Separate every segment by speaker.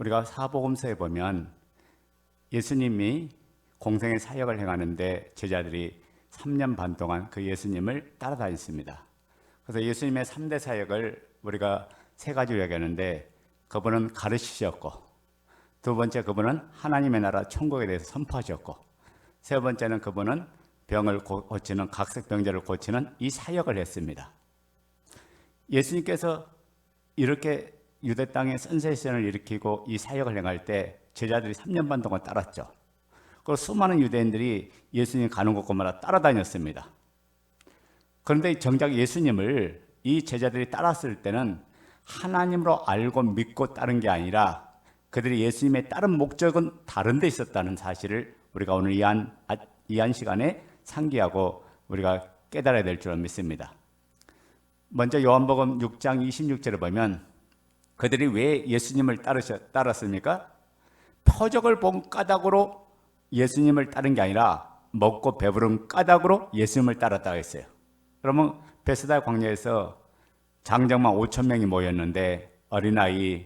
Speaker 1: 우리가 사복음서에 보면 예수님이 공생의 사역을 행하는데 제자들이 3년 반 동안 그 예수님을 따라다녔습니다. 그래서 예수님의 3대 사역을 우리가 세 가지로 얘기하는데, 그분은 가르치셨고, 두 번째 그분은 하나님의 나라 천국에 대해서 선포하셨고, 세 번째는 그분은 병을 고치는, 각색 병자를 고치는 이 사역을 했습니다. 예수님께서 이렇게 유대 땅에 선세션을 일으키고 이 사역을 행할 때 제자들이 3년 반 동안 따랐죠. 그리고 수많은 유대인들이 예수님 가는 곳마다 따라다녔습니다. 그런데 정작 예수님을 이 제자들이 따랐을 때는 하나님으로 알고 믿고 따른 게 아니라 그들이 예수님의 다른 목적은 다른 데 있었다는 사실을 우리가 오늘 이 한 시간에 상기하고 우리가 깨달아야 될 줄 믿습니다. 먼저 요한복음 6장 26절을 보면 그들이 왜 예수님을 따랐습니까? 표적을 본 까닭으로 예수님을 따른 게 아니라 먹고 배부른 까닭으로 예수님을 따랐다고 했어요. 그러면 베스다 광야에서 장정만 5천 명이 모였는데 어린아이,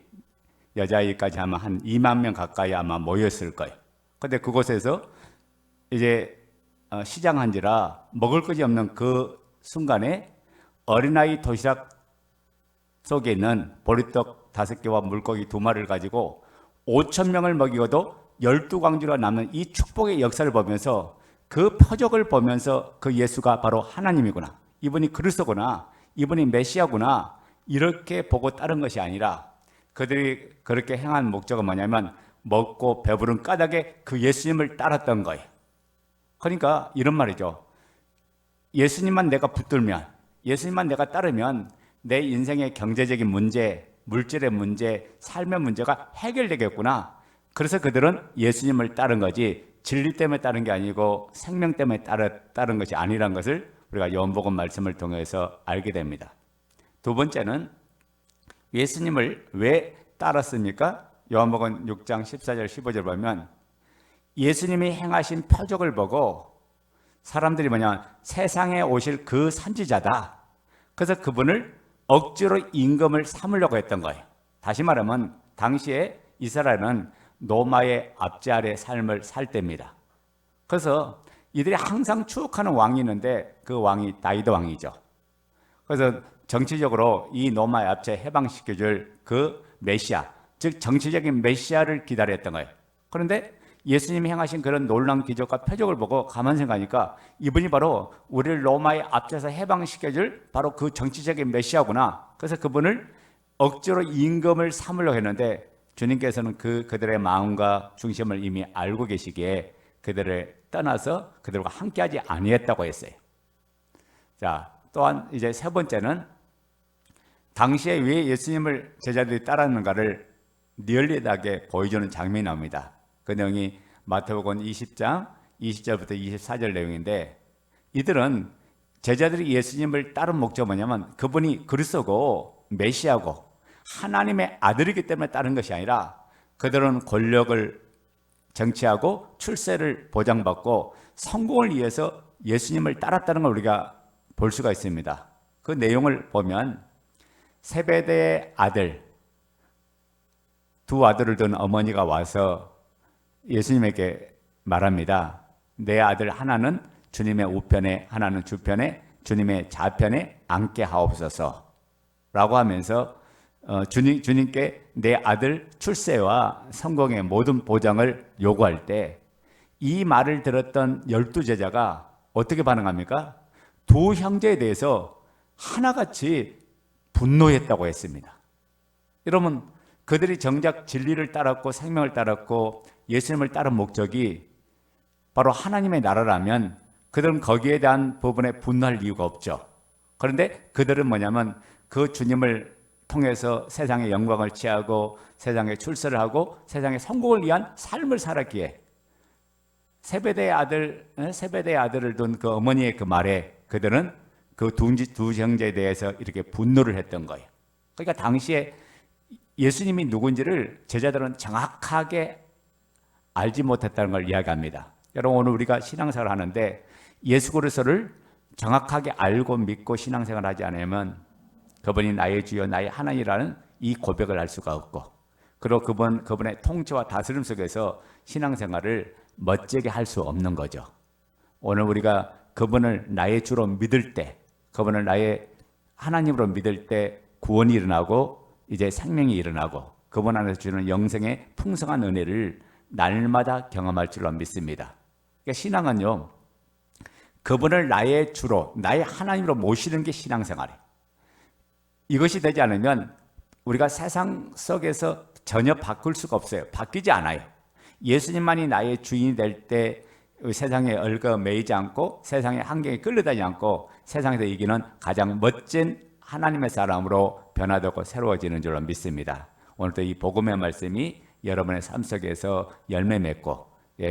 Speaker 1: 여자아이까지 하면 한 2만 명 가까이 아마 모였을 거예요. 그런데 그곳에서 이제 시장한지라 먹을 것이 없는 그 순간에 어린아이 도시락 속에 있는 보리떡 5개와 물고기 2마리를 가지고 5천 명을 먹이고도 12광주가 남는 이 축복의 역사를 보면서, 그 표적을 보면서 그 예수가 바로 하나님이구나, 이분이 그리스도구나, 이분이 메시아구나, 이렇게 보고 따른 것이 아니라 그들이 그렇게 행한 목적은 뭐냐면 먹고 배부른 까닭에 그 예수님을 따랐던 거예요. 그러니까 이런 말이죠. 예수님만 내가 붙들면, 예수님만 내가 따르면 내 인생의 경제적인 문제, 물질의 문제, 삶의 문제가 해결되겠구나. 그래서 그들은 예수님을 따른 거지 진리 때문에 따른 게 아니고 생명 때문에 따른 것이 아니라는 것을 우리가 요한복음 말씀을 통해서 알게 됩니다. 두 번째는 예수님을 왜 따랐습니까? 요한복음 6장 14절 15절 보면 예수님이 행하신 표적을 보고 사람들이 세상에 오실 그 선지자다, 그래서 그분을 억지로 임금을 삼으려고 했던 거예요. 다시 말하면 당시에 이스라엘은 로마의 압제 아래 삶을 살 때입니다. 그래서 이들이 항상 추억하는 왕이 있는데 그 왕이 다윗 왕이죠. 그래서 정치적으로 이 로마의 압제 해방시켜줄 그 메시아, 즉 정치적인 메시아를 기다렸던 거예요. 그런데 예수님이 행하신 그런 놀라운 기적과 표적을 보고 가만 생각하니까 이분이 바로 우리를 로마의 압제에서 해방시켜줄 바로 그 정치적인 메시아구나. 그래서 그분을 억지로 임금을 삼으려고 했는데 주님께서는 그들의 마음과 중심을 이미 알고 계시기에 그들을 떠나서 그들과 함께하지 아니했다고 했어요. 자, 또한 이제 세 번째는 당시에 왜 예수님을 제자들이 따랐는가를 리얼리하게 보여주는 장면이 나옵니다. 그 내용이 마태복음 20장 20절부터 24절 내용인데, 이들은 제자들이 예수님을 따른 목적은 뭐냐면 그분이 그리스도고 메시아고 하나님의 아들이기 때문에 따른 것이 아니라 그들은 권력을 정치하고 출세를 보장받고 성공을 위해서 예수님을 따랐다는 걸 우리가 볼 수가 있습니다. 그 내용을 보면 세베대의 아들, 두 아들을 둔 어머니가 와서 예수님에게 말합니다. 내 아들 하나는 주님의 우편에, 하나는 주편에, 주님의 좌편에 앉게 하옵소서 라고 하면서 주님께 내 아들 출세와 성공의 모든 보장을 요구할 때 이 말을 들었던 12제자가 어떻게 반응합니까? 두 형제에 대해서 하나같이 분노했다고 했습니다. 여러분, 그들이 정작 진리를 따랐고 생명을 따랐고 예수님을 따른 목적이 바로 하나님의 나라라면 그들은 거기에 대한 부분에 분노할 이유가 없죠. 그런데 그들은 뭐냐면 그 주님을 통해서 세상의 영광을 취하고 세상에 출세를 하고 세상의 성공을 위한 삶을 살았기에 세베대의 아들을 둔 그 어머니의 그 말에 그들은 그 두 형제에 대해서 이렇게 분노를 했던 거예요. 그러니까 당시에 예수님이 누군지를 제자들은 정확하게 알지 못했다는 걸 이야기합니다. 여러분, 오늘 우리가 신앙생활을 하는데 예수 그리스도를 정확하게 알고 믿고 신앙생활을 하지 않으면 그분이 나의 주여 나의 하나님이라는 이 고백을 할 수가 없고, 그리고 그분의 통치와 다스림 속에서 신앙생활을 멋지게 할 수 없는 거죠. 오늘 우리가 그분을 나의 주로 믿을 때, 그분을 나의 하나님으로 믿을 때 구원이 일어나고 이제 생명이 일어나고 그분 안에서 주는 영생의 풍성한 은혜를 날마다 경험할 줄로 믿습니다. 그러니까 신앙은요, 그분을 나의 주로, 나의 하나님으로 모시는 게 신앙생활이에요. 이것이 되지 않으면 우리가 세상 속에서 전혀 바꿀 수가 없어요. 바뀌지 않아요. 예수님만이 나의 주인이 될 때 세상에 얽매이지 않고 세상의 환경에 끌려다니지 않고 세상에서 이기는 가장 멋진 하나님의 사람으로 변화되고 새로워지는 줄로 믿습니다. 오늘도 이 복음의 말씀이 여러분의 삶 속에서 열매 맺고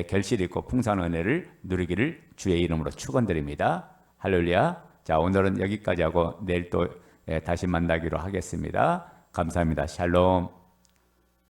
Speaker 1: 결실 있고 풍성한 은혜를 누리기를 주의 이름으로 축원드립니다. 할렐루야. 자, 오늘은 여기까지 하고 내일 또 다시 만나기로 하겠습니다. 감사합니다. 샬롬.